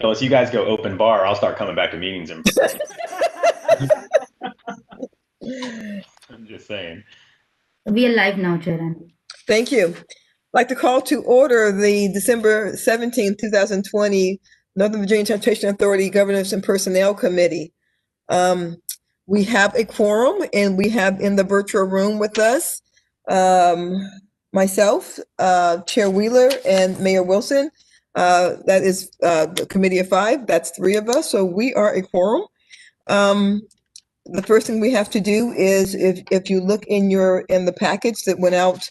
Unless you guys go open bar, I'll start coming back to meetings. I'm just saying. We are live now, Charan. Thank you. I'd like to call to order the December 17th, 2020 Northern Virginia Transportation Authority Governance and Personnel Committee. We have a quorum, and we have in the virtual room with us myself, Chair Wheeler, and Mayor Wilson. That is the committee of 5. That's 3 of us, so we are a quorum. The first thing we have to do is, if you look in the package that went out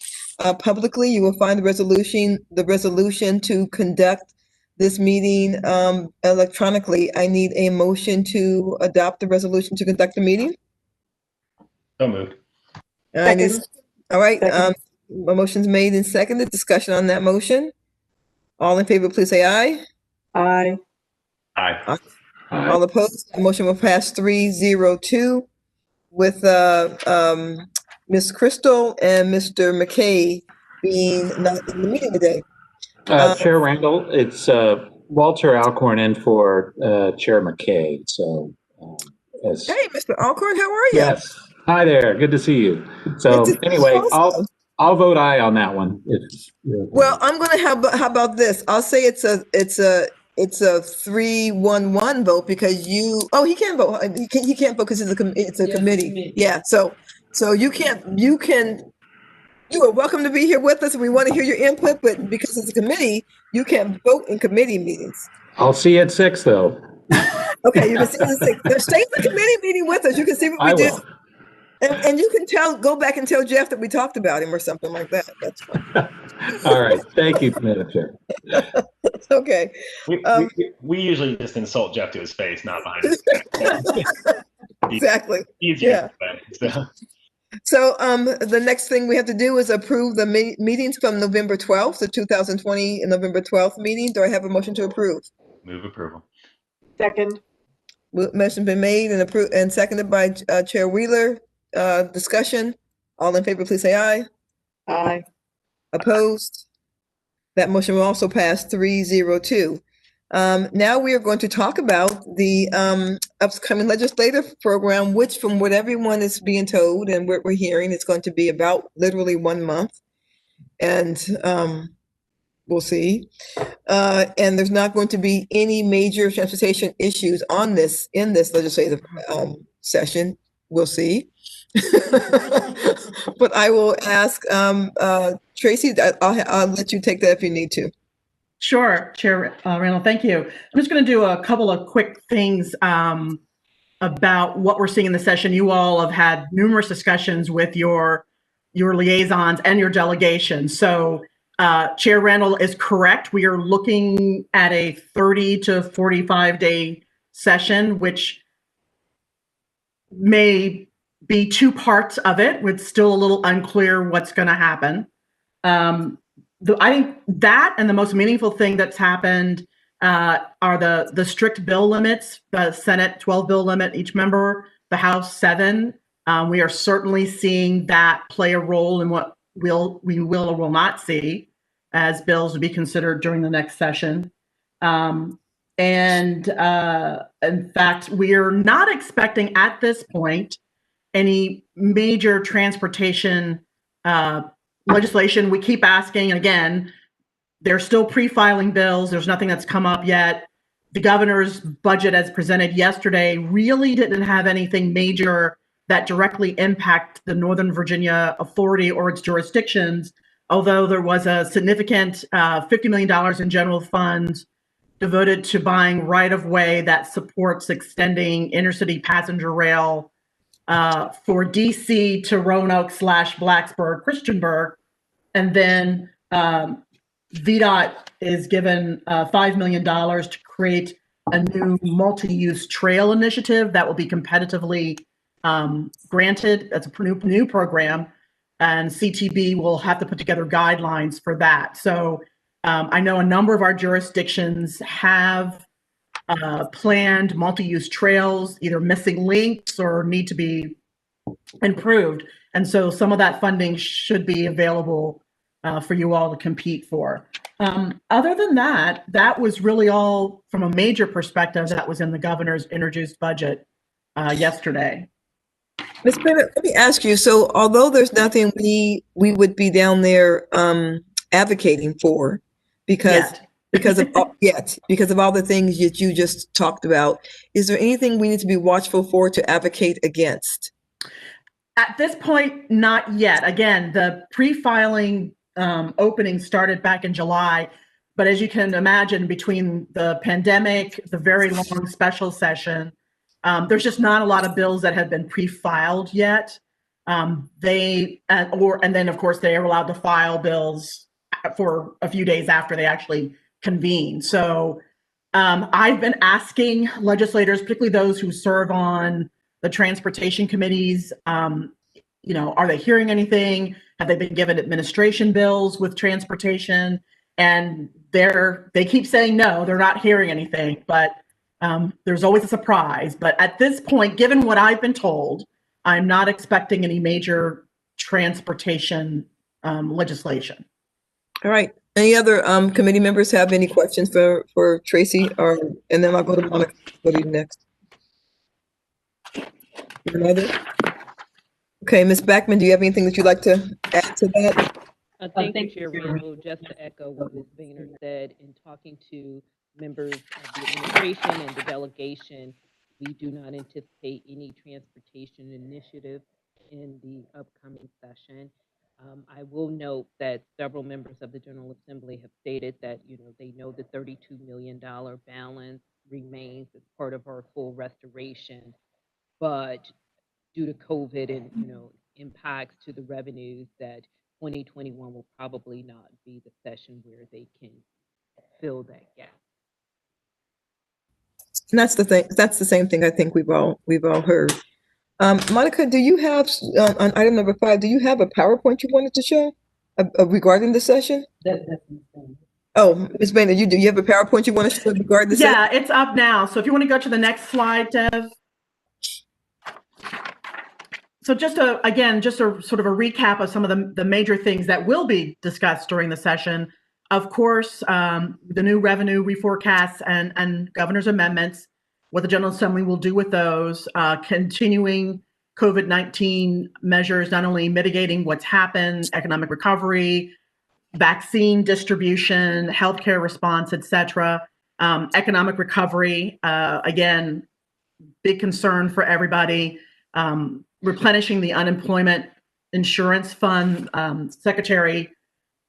publicly, you will find the resolution to conduct this meeting electronically. I need a motion to adopt the resolution to conduct the meeting. So moved. All right. A motion's made and seconded. Discussion on that motion. All in favor, please say aye. Aye. Aye. All opposed? The motion will pass 3-0-2 with Ms. Crystal and Mr. McKay being not in the meeting today. Chair Randall, it's Walter Alcorn in for Chair McKay. So, hey, Mr. Alcorn, how are you? Yes. Hi there. Good to see you. So anyway, I'll vote aye on that one. Well, I'm going to how about this? I'll say it's a 3-1-1 vote because he can't vote. He can't vote because it's a committee. Yeah. So you are welcome to be here with us. We want to hear your input, but because it's a committee, you can't vote in committee meetings. I'll see you at 6 though. Okay, you can see the 6. Stay in the committee meeting with us. You can see what we did. And you can go back and tell Jeff that we talked about him or something like that. That's fine. All right. Thank you, Madam Chair. Okay. We usually just insult Jeff to his face, not behind his back. Exactly. Easier. Yeah. So the next thing we have to do is approve the meetings from November 12th, the 2020 November 12th meeting. Do I have a motion to approve? Move approval. Second. Motion been made and approved and seconded by Chair Wheeler. Discussion. All in favor, please say aye. Aye. Opposed? That motion will also pass 3-0-2. Now we are going to talk about the upcoming legislative program, which from what everyone is being told and what we're hearing, it's going to be about literally 1 month. And we'll see. And there's not going to be any major transportation issues in this legislative session. We'll see. But I will ask Tracy, I'll let you take that if you need to. Sure, Chair Randall, thank you. I'm just going to do a couple of quick things about what we're seeing in the session. You all have had numerous discussions with your liaisons and your delegation. So Chair Randall is correct. We are looking at a 30 to 45 day session, which may be 2 parts of it, with still a little unclear what's going to happen. I think that and the most meaningful thing that's happened are the strict bill limits. The Senate 12 bill limit each member, the House 7. We are certainly seeing that play a role in what we will or will not see as bills to be considered during the next session. In fact, we are not expecting at this point any major transportation legislation. We keep asking, and again, they're still pre-filing bills. There's nothing that's come up yet. The governor's budget as presented yesterday really didn't have anything major that directly impact the Northern Virginia Authority or its jurisdictions, although there was a significant $50 million in general funds devoted to buying right-of-way that supports extending intercity passenger rail for DC to Roanoke / Blacksburg, Christiansburg. And then VDOT is given $5 million to create a new multi-use trail initiative that will be competitively granted. That's a new program, and CTB will have to put together guidelines for that. So I know a number of our jurisdictions have planned multi-use trails, either missing links or need to be improved. And so some of that funding should be available for you all to compete for. Other than that, that was really all from a major perspective that was in the governor's introduced budget yesterday. Ms. Bennett, let me ask you, so although there's nothing we would be down there advocating for because Yet. because of all the things that you just talked about, is there anything we need to be watchful for to advocate against? At this point, not yet. Again, the pre-filing opening started back in July, but as you can imagine, between the pandemic, the very long special session, there's just not a lot of bills that have been pre-filed yet. And then of course they are allowed to file bills for a few days after they actually convene. So I've been asking legislators, particularly those who serve on the transportation committees, are they hearing anything? Have they been given administration bills with transportation? And they keep saying no, they're not hearing anything, but there's always a surprise. But at this point, given what I've been told, I'm not expecting any major transportation legislation. All right. Any other committee members have any questions for Tracy, and then I'll go to Monica. Go to you next. Another? Okay, Ms. Backman, do you have anything that you'd like to add to that? Thank you, Chair Randall. Just to echo what Ms. Boehner said, in talking to members of the administration and the delegation, we do not anticipate any transportation initiative in the upcoming session. I will note that several members of the General Assembly have stated that they know the $32 million balance remains as part of our full restoration, but due to COVID and impacts to the revenues, that 2021 will probably not be the session where they can fill that gap. And that's the thing. That's the same thing I think we've all heard. Monica, do you have on item number 5? Do you have a PowerPoint you wanted to show regarding the session? Oh, Ms. Boehner, do you have a PowerPoint you want to show regarding the session? Yeah, it's up now. So if you want to go to the next slide, Dev. So just a sort of a recap of some of the major things that will be discussed during the session. Of course, the new revenue reforecasts and governor's amendments, what the General Assembly will do with those, continuing COVID-19 measures, not only mitigating what's happened, economic recovery, vaccine distribution, healthcare response, et cetera. Economic recovery, again, big concern for everybody. Replenishing the unemployment insurance fund. Secretary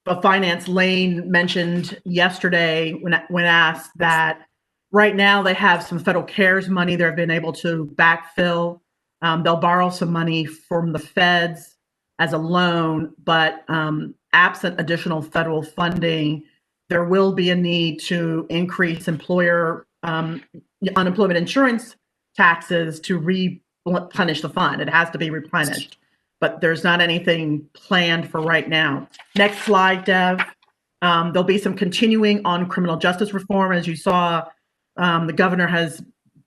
of Finance Lane mentioned yesterday when asked that right now they have some federal CARES money they've been able to backfill. They'll borrow some money from the feds as a loan, but absent additional federal funding, there will be a need to increase employer unemployment insurance taxes to replenish the fund. It has to be replenished, but there's not anything planned for right now. Next slide, Dev. There'll be some continuing on criminal justice reform. As you saw, the governor has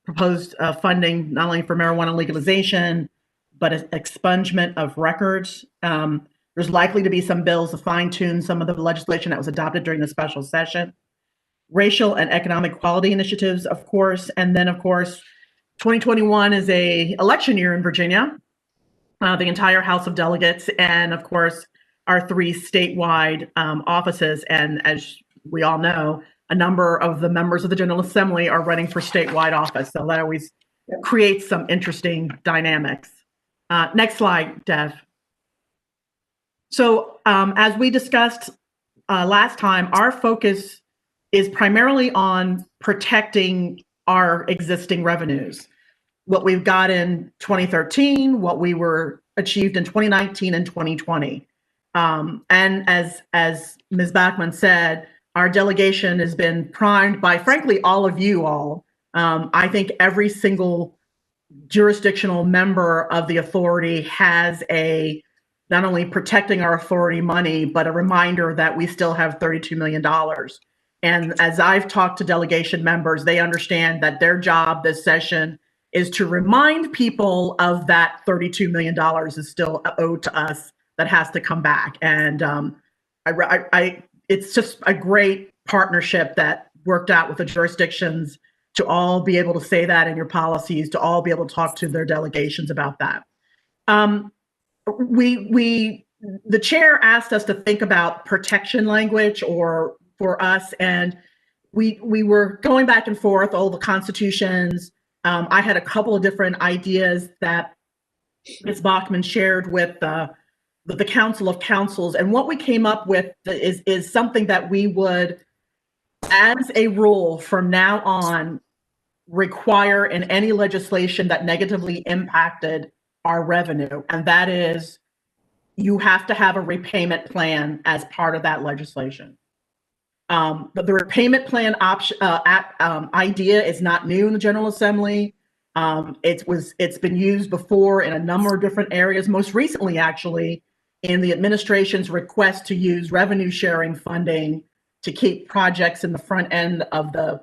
proposed funding not only for marijuana legalization, but expungement of records. There's likely to be some bills to fine-tune some of the legislation that was adopted during the special session. Racial and economic equality initiatives, of course, and then, of course, 2021 is an election year in Virginia. The entire House of Delegates, and of course, our 3 statewide offices. And as we all know, a number of the members of the General Assembly are running for statewide office. So that always creates some interesting dynamics. Next slide, Dev. So as we discussed last time, our focus is primarily on protecting our existing revenues. What we've got in 2013, what we were achieved in 2019 and 2020. And as Ms. Backman said, our delegation has been primed by, frankly, all of you all. I think every single jurisdictional member of the authority has not only protecting our authority money, but a reminder that we still have $32 million. And as I've talked to delegation members, they understand that their job this session is to remind people of that $32 million is still owed to us that has to come back. And it's just a great partnership that worked out with the jurisdictions to all be able to say that in your policies, to all be able to talk to their delegations about that. The chair asked us to think about protection language or for us, and we were going back and forth, all the constitutions. I had a couple of different ideas that Ms. Bachman shared with the Council of Councils, and what we came up with is something that we would, as a rule from now on, require in any legislation that negatively impacted our revenue, and that is you have to have a repayment plan as part of that legislation. But the repayment plan idea is not new in the General Assembly. It's been used before in a number of different areas, most recently actually in the administration's request to use revenue sharing funding to keep projects in the front end of the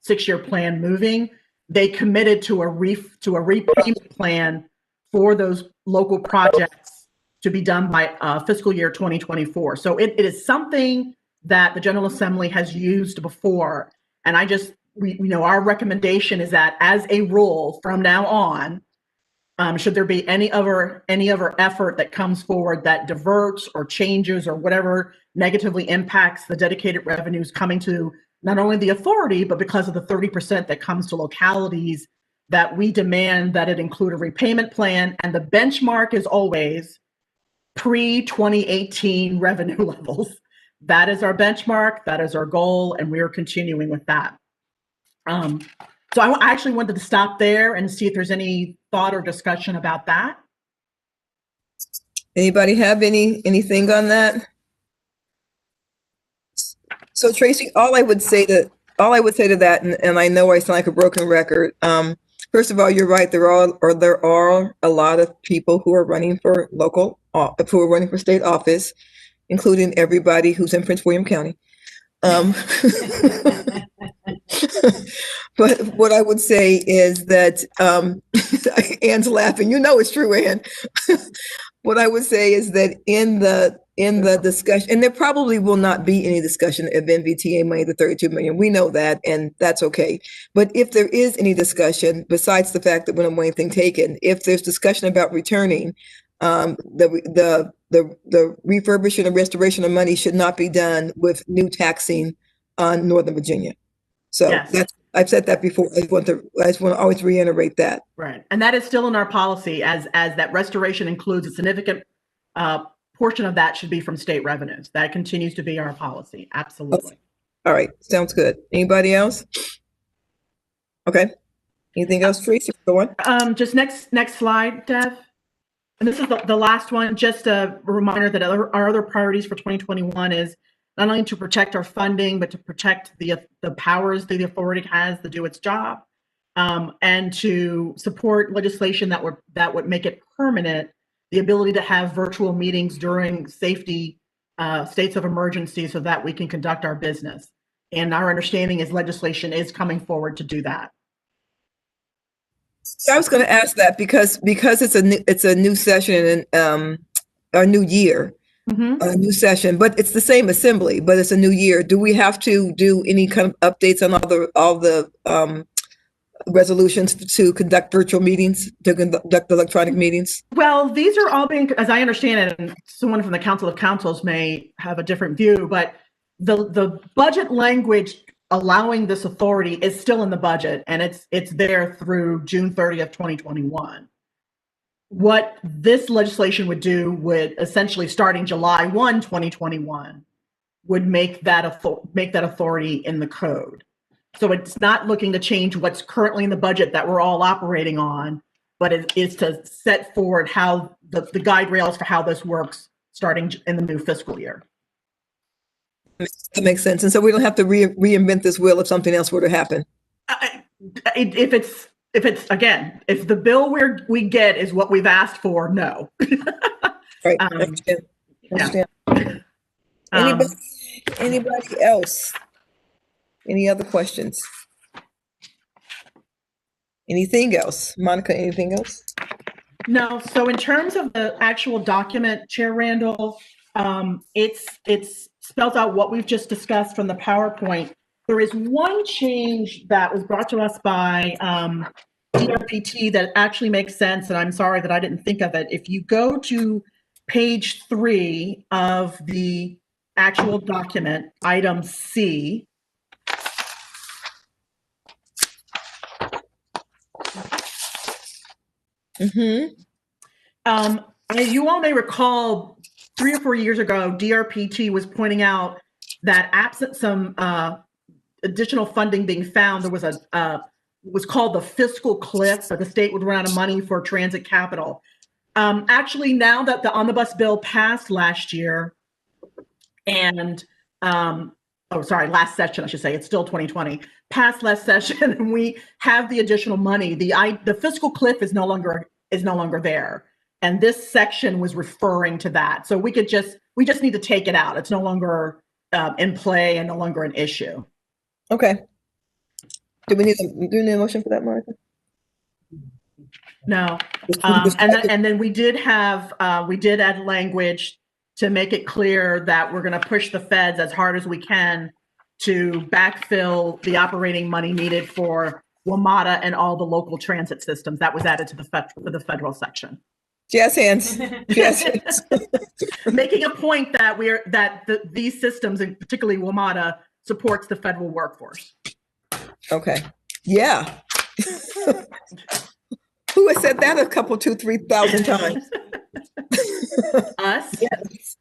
6-year plan moving. They committed to a repayment plan for those local projects to be done by fiscal year 2024. So it is something that the General Assembly has used before. And our recommendation is that as a rule from now on, should there be any other effort that comes forward that diverts or changes or whatever negatively impacts the dedicated revenues coming to not only the authority, but because of the 30% that comes to localities, that we demand that it include a repayment plan. And the benchmark is always pre-2018 revenue levels. That is our benchmark, that is our goal, and we are continuing with that. So I actually wanted to stop there and see if there's any thought or discussion about that. Anybody have anything on that? So Tracy, all I would say to that, and I know I sound like a broken record. First of all, you're right. There are a lot of people who are running for state office, including everybody who's in Prince William County. But what I would say is that Ann's laughing. You know it's true, Ann. What I would say is that in the discussion, and there probably will not be any discussion of NVTA money, the 32 million. We know that, and that's okay. But if there is any discussion, besides the fact that we don't want anything taken, if there's discussion about returning, the refurbishing and restoration of money should not be done with new taxing on Northern Virginia. So yes. I've said that before. I just want to always reiterate that. Right, and that is still in our policy, as that restoration includes a significant portion of that should be from state revenues. That continues to be our policy. Absolutely. Okay. All right, sounds good. Anybody else? Okay. Anything else, Tracy? Go on. Just next slide, Dev. And this is the last one. Just a reminder that our other priorities for 2021 is not only to protect our funding, but to protect the powers that the authority has to do its job, and to support legislation that would make it permanent, the ability to have virtual meetings during safety states of emergency so that we can conduct our business. And our understanding is legislation is coming forward to do that. I was going to ask that because it's a new session and a new year. Mm-hmm. A new session, but it's the same assembly, but it's a new year. Do we have to do any kind of updates on all the resolutions to conduct virtual meetings, to conduct electronic meetings? Well, these are all being, as I understand it, and someone from the Council of Councils may have a different view, but the budget language allowing this authority is still in the budget, and it's there through June 30th, 2021. What this legislation would do would essentially, starting July 1, 2021, would make that authority in the code. So it's not looking to change what's currently in the budget that we're all operating on, but it is to set forward how the guide rails for how this works starting in the new fiscal year. That makes sense. And so we don't have to reinvent this wheel if something else were to happen. If the bill we get is what we've asked for, no. Right. Understand. Anybody else? Any other questions? Anything else? Monica, anything else? No. So in terms of the actual document, Chair Randall, It's spells out what we've just discussed from the PowerPoint. There is one change that was brought to us by DRPT that actually makes sense, and I'm sorry that I didn't think of it. If you go to page 3 of the actual document, item C, you all may recall 3 or 4 years ago, DRPT was pointing out that absent some additional funding being found, there was was called the fiscal cliff, that the state would run out of money for transit capital. Actually, now that the omnibus bill passed last year, and last session, I should say, it's still 2020, passed last session, and we have the additional money. The fiscal cliff is no longer there. And this section was referring to that. So we just need to take it out. It's no longer in play and no longer an issue. Okay. Do we need a motion for that, Martha? No. And then we did add language to make it clear that we're going to push the feds as hard as we can to backfill the operating money needed for WMATA and all the local transit systems. That was added to the federal section. Jazz hands. Jazz hands. Making a point that these systems, and particularly WMATA, supports the federal workforce. Okay. Yeah. Who has said that 2,000-3,000 times? Us. Yes.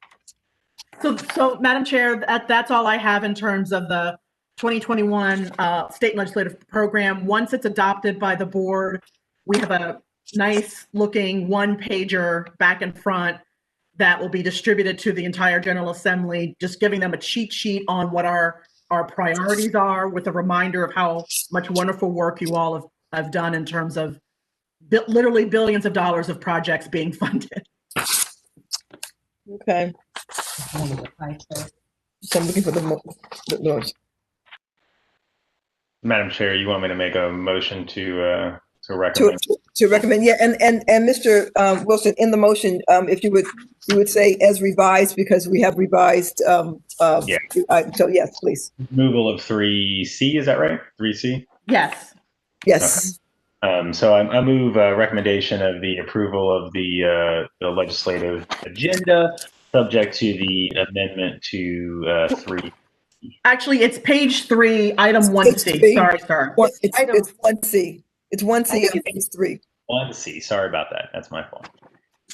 So Madam Chair, that's all I have in terms of the 2021 state legislative program. Once it's adopted by the board, we have a nice looking one-pager back and front that will be distributed to the entire General Assembly, just giving them a cheat sheet on what our priorities are, with a reminder of how much wonderful work you all have done in terms of literally billions of dollars of projects being funded. Okay. So I'm looking for the motion. Madam Chair, you want me to make a motion to recommend? To recommend, yeah, and Mr. Wilson, in the motion, if you would say as revised, because we have revised. Yeah. So yes, please. Removal of 3C, is that right? 3C? Yes. Yes. Okay. So I move a recommendation of the approval of the legislative agenda, subject to the amendment to 3. Actually, it's page 3, item 1C. Sorry. It's 1C. It's 1C on page 3. 1C. Sorry about that. That's my fault.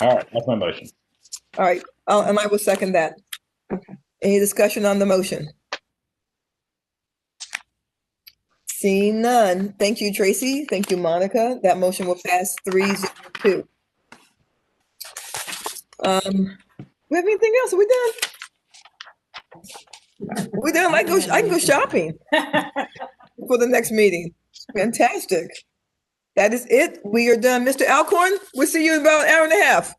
All right, that's my motion. All right, and I will second that. Okay. Any discussion on the motion? Seeing none. Thank you, Tracy. Thank you, Monica. That motion will pass 3-0-2. We have anything else? Are we done? We're done. I can go shopping for the next meeting. Fantastic. That is it. We are done. Mr. Alcorn, we'll see you in about an hour and a half.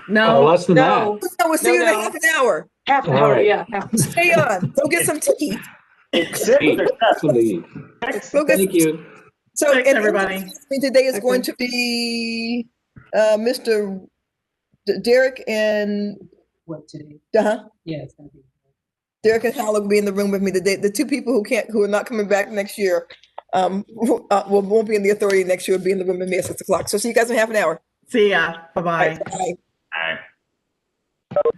No. Less than that. No, we'll see you in half an hour. Half an All hour, right. yeah. Stay on. Go get some tea. Absolutely. Go get Thank you. So Thanks, everybody. Today is going to be Mr. Derek and What today? yeah, it's gonna be. Derek and Hal will be in the room with me today. The two people who are not coming back next year, won't be in the authority next year. Will be in the room with me at 6 o'clock. So see you guys in half an hour. See ya. Bye-bye. Bye. All right.